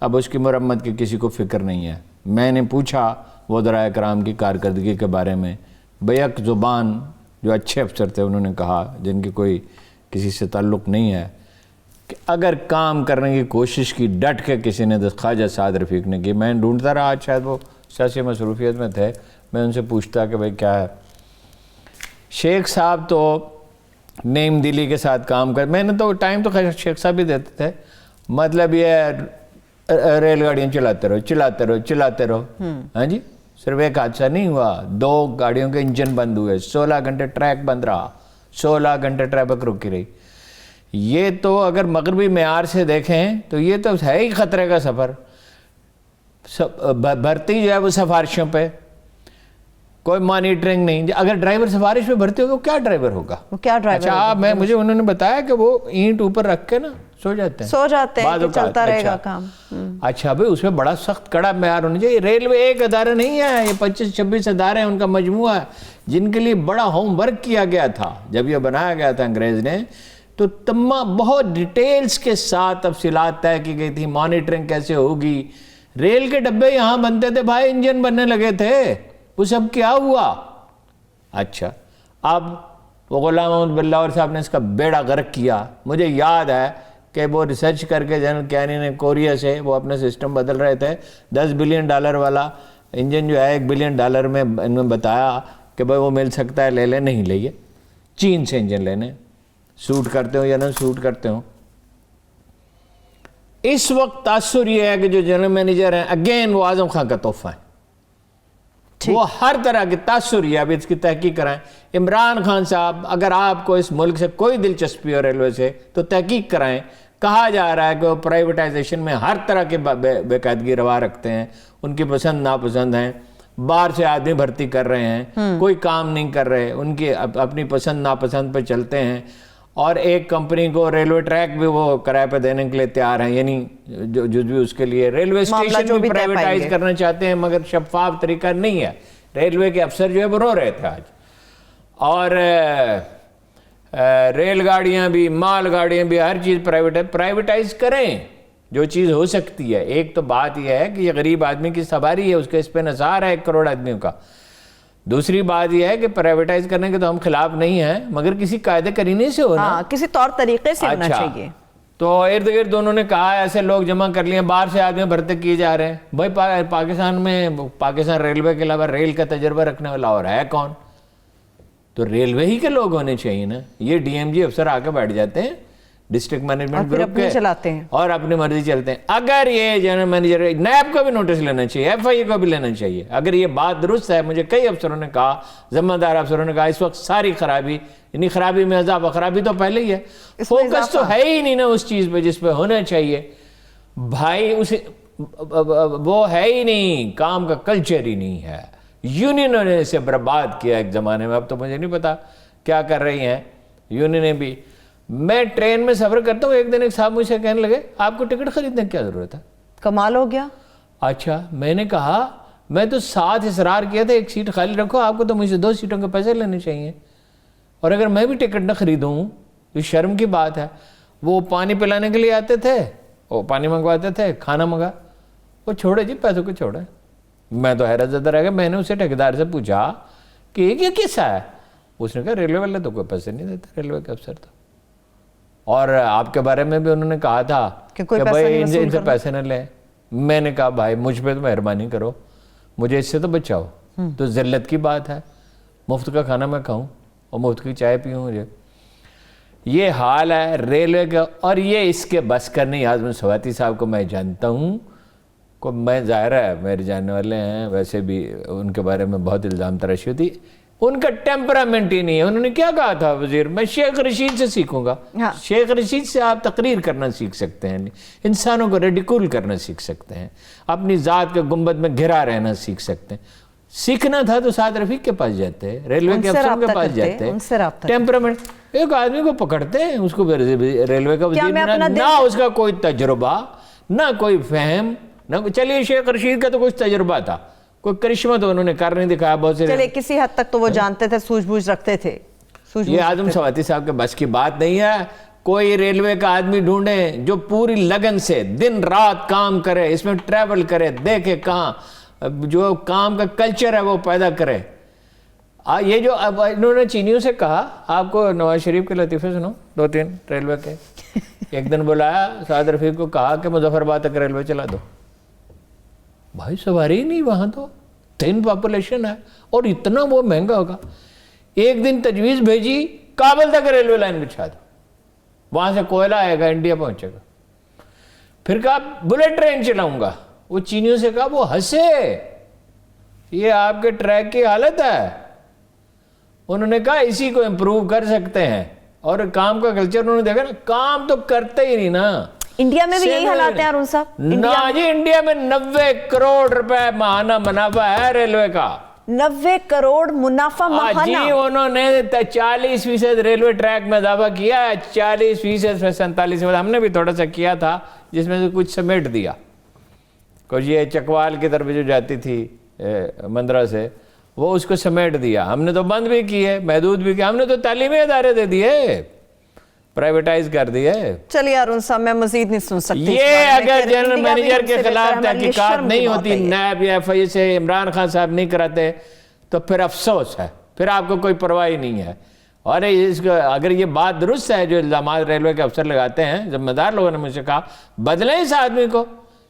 اب اس کی مرمت کی کسی کو فکر نہیں ہے۔ میں نے پوچھا وزرائے کرام کی کارکردگی کے بارے میں، بیک زبان جو اچھے افسر تھے انہوں نے کہا، جن کی کوئی کسی سے تعلق نہیں ہے، کہ اگر کام کرنے کی کوشش کی ڈٹ کے کسی نے، خواجہ سعد رفیق نے کی، میں ڈھونڈتا رہا، شاید وہ سیاسی مصروفیت میں تھے، میں ان سے پوچھتا کہ بھئی کیا ہے۔ شیخ صاحب تو نیم دلی کے ساتھ کام کر، میں نے تو ٹائم تو خیر شیخ صاحب بھی دیتے تھے، مطلب یہ ریل گاڑیاں چلاتے رہو، ہاں جی، صرف ایک حادثہ نہیں ہوا، 2 گاڑیوں کے انجن بند ہوئے، 16 گھنٹے ٹریک بند رہا، 16 گھنٹے ٹریفک رکی رہی۔ یہ تو اگر مغربی معیار سے دیکھیں تو یہ تو ہے ہی خطرے کا سفر۔ بھرتی جو ہے وہ سفارشوں پہ، کوئی مانیٹرنگ نہیں۔ اگر ڈرائیور سفارش پہ بھرتی ہوگا وہ کیا ڈرائیور ہوگا؟ وہ کیا ڈرائیور؟ اچھا، مجھے انہوں نے بتایا کہ وہ اینٹ اوپر رکھ کے نا سو جاتے ہیں کہ چلتا رہے گا کام۔ اچھا بھئی، اس میں بڑا سخت کڑا معیار ہونا چاہیے۔ ریلوے ایک ادارہ نہیں ہے، یہ 25-26 ادارے ہیں، ان کا مجموعہ ہے، جن کے لیے بڑا ہوم ورک کیا گیا تھا۔ جب یہ بنایا گیا تھا انگریز نے تو تمام بہت ڈیٹیلز کے ساتھ تفصیلات طے کی گئی تھی، مانیٹرنگ کیسے ہوگی۔ ریل کے ڈبے یہاں بنتے تھے بھائی، انجن بننے لگے تھے، وہ سب کیا ہوا؟ اچھا، اب وہ غلام محمد بلاور صاحب نے اس کا بیڑا غرق کیا۔ مجھے یاد ہے کہ وہ ریسرچ کر کے جنرل کیانی نے کوریا سے وہ اپنا سسٹم بدل رہے تھے، $10 بلین والا انجن جو ہے $1 بلین میں ان میں بتایا کہ بھائی وہ مل سکتا ہے، لے لیں، نہیں لئیے، چین سے انجن لینے، سوٹ کرتے ہوں یا نہ سوٹ کرتے ہوں۔ اس وقت تاثر یہ ہے کہ جو جنرل مینیجر ہیں اگین وہ اعظم خان کا تحفہ ہے، وہ ہر طرح کی تاثر یہ، اب اس کی تحقیق کرائیں۔ عمران خان صاحب، اگر آپ کو اس ملک سے کوئی دلچسپی ہو ریلوے سے تو تحقیق کرائیں۔ کہا جا رہا ہے کہ وہ پرائیویٹائزیشن میں ہر طرح کے بے قاعدگی روا رکھتے ہیں، ان کی پسند ناپسند ہیں، باہر سے آدمی بھرتی کر رہے ہیں، کوئی کام نہیں کر رہے، ان کی اپنی پسند ناپسند پہ چلتے ہیں، اور ایک کمپنی کو ریلوے ٹریک بھی وہ کرائے پہ دینے کے لیے تیار ہیں، یعنی جو بھی اس کے لیے ریلوے اسٹیشن بھی پرائیویٹائز کرنا چاہتے ہیں، مگر شفاف طریقہ نہیں ہے۔ ریلوے کے افسر جو ہے وہ رو رہے تھے آج، اور ریل گاڑیاں بھی، مال گاڑیاں بھی، ہر چیز پرائیویٹائز کریں جو چیز ہو سکتی ہے۔ ایک تو بات یہ ہے کہ یہ غریب آدمی کی سواری ہے، اس کے اس پہ نثار ہے 1 کروڑ آدمیوں کا۔ دوسری بات یہ ہے کہ پرائیویٹائز کرنے کے تو ہم خلاف نہیں ہیں، مگر کسی قاعدے کرینی سے ہونا، کسی طور طریقے سے ہونا چاہیے۔ تو ارد گرد انہوں نے کہا ایسے لوگ جمع کر لیے، باہر سے آدمی بھرتے کیے جا رہے ہیں۔ بھائی پاکستان میں، پاکستان ریلوے کے علاوہ ریل کا تجربہ رکھنے والا اور ہے کون؟ تو ریلوے ہی کے لوگ ہونے چاہیے نا۔ یہ ڈی ایم جی افسر آ کے بیٹھ جاتے ہیں، ڈسٹرکٹ مینجمنٹ گروپ کے چلاتے ہیں اور اپنی مرضی چلتے ہیں. اگر یہ جنرل مینیجر نیب کو بھی نوٹس لینا چاہیے, ایف آئی اے کو بھی لینا چاہیے. اگر یہ بات درست ہے, مجھے کئی افسروں نے کہا, ذمہ دار افسروں نے کہا, اس وقت ساری خرابی, یعنی خرابی میں اضافہ, خرابی تو پہلے ہی ہے, فوکس تو ہے ہی نہیں نا اس چیز پہ جس پہ ہونا چاہیے بھائی. اسے وہ ہے ہی نہیں, کام کا کلچر ہی نہیں ہے. یونینوں نے اسے برباد کیا ایک زمانے میں, اب تو مجھے نہیں پتا کیا کر رہی ہیں یونینیں بھی. میں ٹرین میں سفر کرتا ہوں, ایک دن ایک صاحب مجھ سے کہنے لگے آپ کو ٹکٹ خریدنے کی کیا ضرورت ہے؟ کمال ہو گیا. اچھا, میں نے کہا میں تو ساتھ اصرار کیا تھا ایک سیٹ خالی رکھو, آپ کو تو مجھ سے 2 سیٹوں کے پیسے لینے چاہیے. اور اگر میں بھی ٹکٹ نہ خریدوں, یہ شرم کی بات ہے. وہ پانی پلانے کے لیے آتے تھے, وہ پانی منگواتے تھے, کھانا منگا, وہ چھوڑے جی, پیسوں کو چھوڑے. میں تو حیرت زدہ رہ گیا. میں نے اسے ٹھیکیدار سے پوچھا کہ یہ کیسا ہے؟ اس نے کہا ریلوے والے تو کوئی پیسے نہیں دیتے, ریلوے کے افسر تو. اور آپ کے بارے میں بھی انہوں نے کہا تھا کہ بھائی ان سے پیسے نہ لیں. میں نے کہا بھائی مجھ پہ تو مہربانی کرو, مجھے اس سے تو بچاؤ. تو ذلت کی بات ہے, مفت کا کھانا میں کھاؤں اور مفت کی چائے پیوں. مجھے یہ حال ہے ریلوے کا, اور یہ اس کے بس کا نہیں. اعظم سواتی صاحب کو میں جانتا ہوں, کو میں ظاہر ہے میرے جاننے والے ہیں, ویسے بھی ان کے بارے میں بہت الزام تراشی ہوتی. ان کا ٹیمپرامنٹ ہی نہیں ہے. انہوں نے کیا کہا تھا وزیر, میں شیخ رشید سے سیکھوں گا. شیخ رشید سے آپ تقریر کرنا سیکھ سکتے ہیں, انسانوں کو ریڈیکول کرنا سیکھ سکتے ہیں, اپنی ذات کے گنبد میں گھرا رہنا سیکھ سکتے ہیں. سیکھنا تھا تو سعد رفیق کے پاس جاتے, ریلوے کے افسروں کے پاس جاتے. ٹیمپرامنٹ, ایک آدمی کو پکڑتے ہیں, اس کو ریلوے کا وزیر, نہ اس کا کوئی تجربہ, نہ کوئی فہم, نہ چلیے شیخ رشید کا تو کچھ تجربہ تھا, کوئی کرشمہ تو انہوں نے کر نہیں دکھایا. بہت سے چلے کسی حد تک تو وہ جانتے تھے, سوجھ بوجھ رکھتے تھے. یہ اعظم سواتی صاحب کے بس کی بات نہیں ہے. کوئی ریلوے کا آدمی ڈھونڈے جو پوری لگن سے دن رات کام کرے, اس میں ٹریول کرے, دیکھے کہاں جو کام کا کلچر ہے وہ پیدا کرے. یہ جو اب انہوں نے چینیوں سے کہا, آپ کو نواز شریف کے لطیفے سنو 2-3 ریلوے کے. ایک دن بلایا سعد رفیق کو, کہا کہ مظفر آباد تک ریلوے چلا دو. بھائی سواری ہی نہیں, وہاں تو 3 پاپولیشن ہے اور اتنا وہ مہنگا ہوگا. ایک دن تجویز بھیجی, کابل تک ریلوے لائن بچھا دو, وہاں سے کوئلہ آئے گا, انڈیا پہنچے گا. پھر کہا بلٹ ٹرین چلاؤں گا. وہ چینیوں سے کہا, وہ ہنسے, یہ آپ کے ٹریک کی حالت ہے. انہوں نے کہا اسی کو امپروو کر سکتے ہیں. اور کام کا کلچر انہوں نے دیکھا نا, کام تو کرتے ہی نہیں نا. انڈیا میں بھی یہی حالات ہیں ارون صاحب. نا جی, انڈیا میں 90 کروڑ روپے ماہانہ منافع ہے ریلوے کا. 90 کروڑ منافع ماہانہ. جی انہوں نے 40% ریلوے ٹریک میں اضافہ کیا ہے, 40% میں 47%. ہم نے بھی تھوڑا سا کیا تھا جس میں سے کچھ سمیٹ دیا. کچھ یہ چکوال کی طرف جو جاتی تھی مندرہ سے, وہ اس کو سمیٹ دیا. ہم نے تو بند بھی کیے, محدود بھی کیا. ہم نے تو تعلیمی ادارے دے دیے, پرائیویٹائز کر دیے. چلیے ارون صاحب, میں مزید نہیں سن سکتی. یہ اگر جنرل مینیجر کے خلاف تحقیقات نہیں ہوتی, نیب یا ایف آئی اے سے عمران خان صاحب نہیں کراتے, تو پھر افسوس ہے, پھر آپ کو کوئی پرواہ نہیں ہے. اور اس کو اگر یہ بات درست ہے جو الزامات ریلوے کے افسر لگاتے ہیں, ذمہ دار لوگوں نے مجھ سے کہا بدلیں اس آدمی کو,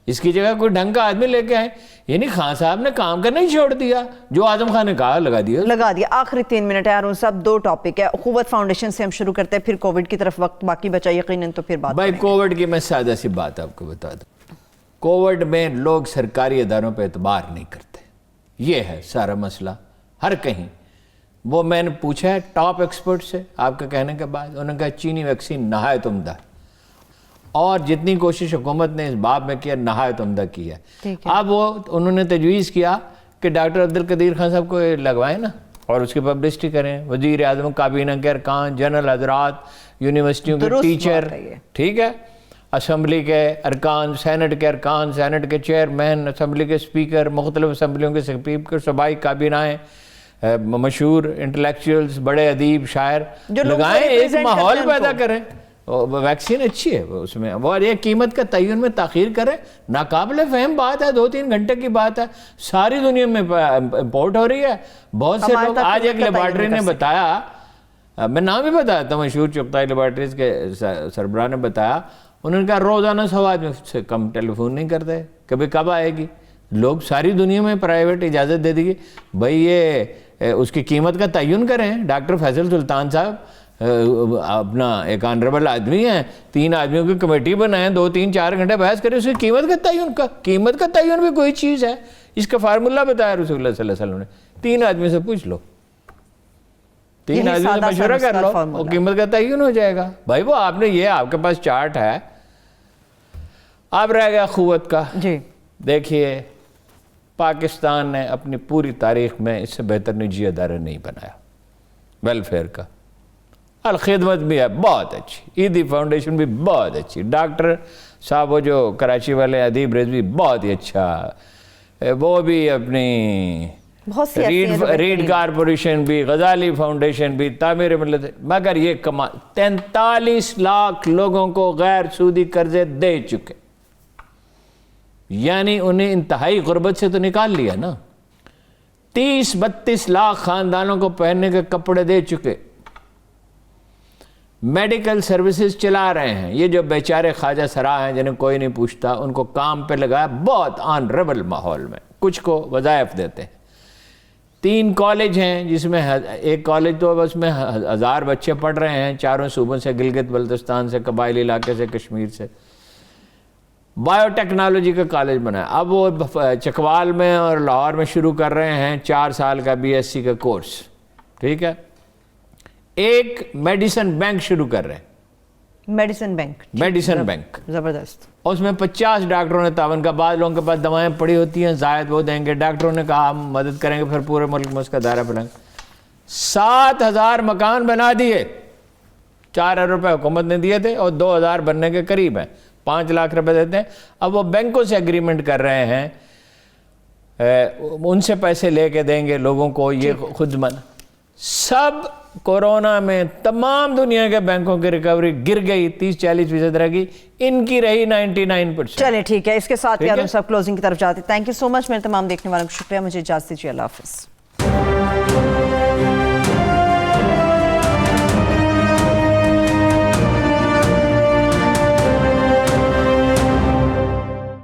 اس کی جگہ کوئی ڈھنگ کا آدمی لے کے آئیں. یعنی خان صاحب نے کام کرنا ہی چھوڑ دیا, جو اعظم خان نے کہا لگا دیا. آخری 3 منٹ ہے ارون صاحب, 2 ٹاپک ہے. اخوت فاؤنڈیشن سے ہم شروع کرتے ہیں, پھر کووڈ کی طرف وقت باقی بچا یقیناً, تو پھر بات بھائی کووڈ کی میں سادہ سی بات آپ کو بتا دوں. کووڈ میں لوگ سرکاری اداروں پہ اعتبار نہیں کرتے, یہ ہے سارا مسئلہ ہر کہیں. وہ میں نے پوچھا ہے ٹاپ ایکسپرٹ سے آپ کے کہنے کے بعد, انہوں نے کہا چینی ویکسین نہایت عمدہ, اور جتنی کوشش حکومت نے اس باب میں کیا نہایت عمدہ کی ہے. اب وہ انہوں نے تجویز کیا کہ ڈاکٹر عبدالقدیر خان صاحب کو لگوائیں نا, اور اس کی پبلسٹی کریں. وزیر اعظم, کابینہ کے ارکان, جنرل حضرات, یونیورسٹیوں کے ٹیچر, ٹھیک ہے, اسمبلی کے ارکان, سینٹ کے ارکان, سینٹ کے چیئرمین, اسمبلی کے اسپیکر, مختلف اسمبلیوں کے اسپیکر, صوبائی کابینائیں, مشہور انٹلیکچوئلز, بڑے ادیب, شاعر لگائیں, ایک ماحول پیدا کریں. ویکسین اچھی ہے اس میں, اور یہ قیمت کا تعین میں تاخیر کرے, ناقابل فہم بات ہے, 2-3 گھنٹے کی بات ہے, ساری دنیا میں امپورٹ ہو رہی ہے. بہت سے لوگ, آج ایک لیبارٹری نے بتایا, میں نام بھی بتایا تھا, مشہور چغتائی لیبارٹریز کے سربراہ نے بتایا, انہوں نے کہا روزانہ 100 آدمی سے کم ٹیلی فون نہیں کرتے, کبھی کب آئے گی. لوگ ساری دنیا میں پرائیویٹ اجازت دے دی گئی. بھائی یہ اس کی قیمت کا تعین کریں. ڈاکٹر فیصل سلطان صاحب اپنا ایک آنریبل آدمی ہیں، 3 آدمیوں کی کمیٹی بنائیں، 2 3 4 گھنٹے بحث کریں، اس کی قیمت کا تعین قیمت کا تعین بھی کوئی چیز ہے، اس کا فارمولہ بتایا رسول اللہ صلی اللہ علیہ وسلم نے. 3 آدمی سے پوچھ لو، 3 آدمی سے مشورہ کر لو اور قیمت کا تعین ہو جائے گا. بھائی وہ آپ نے یہ آپ کے پاس چارٹ ہے. اب رہ گیا قوت کا. جی دیکھیے پاکستان نے اپنی پوری تاریخ میں اس سے بہتر نجی ادارہ نہیں بنایا ویلفیئر کا. الخدمت بھی ہے بہت اچھی، عیدی فاؤنڈیشن بھی بہت اچھی، ڈاکٹر صاحب وہ جو کراچی والے ادیب رضوی بہت ہی اچھا، وہ بھی اپنی ریڈ کارپوریشن بھی، غزالی فاؤنڈیشن بھی، تعمیر ملت، مگر یہ 43 لاکھ لوگوں کو غیر سودی قرضے دے چکے، یعنی انہیں انتہائی غربت سے تو نکال لیا نا. 30-32 لاکھ خاندانوں کو پہننے کے کپڑے دے چکے، میڈیکل سروسز چلا رہے ہیں. یہ جو بیچارے خواجہ سرا ہیں جنہیں کوئی نہیں پوچھتا، ان کو کام پہ لگایا بہت آنریبل ماحول میں، کچھ کو وظائف دیتے ہیں. 3 کالج ہیں جس میں ایک کالج تو اس میں 1000 بچے پڑھ رہے ہیں، 4 صوبوں سے، گلگت بلتستان سے، قبائلی علاقے سے، کشمیر سے. بایو ٹیکنالوجی کا کالج بنا ہے. اب وہ چکوال میں اور لاہور میں شروع کر رہے ہیں 4 سال کا BSc کا کورس. ٹھیک ہے. ایک میڈیسن بینک شروع کر رہے ہیں، میڈیسن بینک زبردست. اس میں 50 ڈاکٹروں نے تعاون کا. بعض لوگوں کے پاس دوائیں پڑی ہوتی ہیں، زائد وہ دیں گے. ڈاکٹروں نے کہا ہم مدد کریں گے، پھر پورے ملک میں اس کا دائرہ پھیلائیں گے. 7000 مکان بنا دیے. 4 ارب روپے حکومت نے دیے تھے اور 2000 بننے کے قریب ہیں. 5 لاکھ روپے دیتے ہیں. اب وہ بینکوں سے ایگریمنٹ کر رہے ہیں، ان سے پیسے لے کے دیں گے لوگوں کو. یہ خود سب کورونا میں تمام دنیا کے بینکوں کی ریکوری گر گئی، 30-40% رہ گئی، ان کی رہی 99%. چلیں ٹھیک ہے، اس کے ساتھ ہم سب کلوزنگ کی طرف جاتے ہیں. تھینک یو سو مچ. میرے تمام دیکھنے والوں کو شکریہ. مجھے اجازت دیجیے. اللہ حافظ.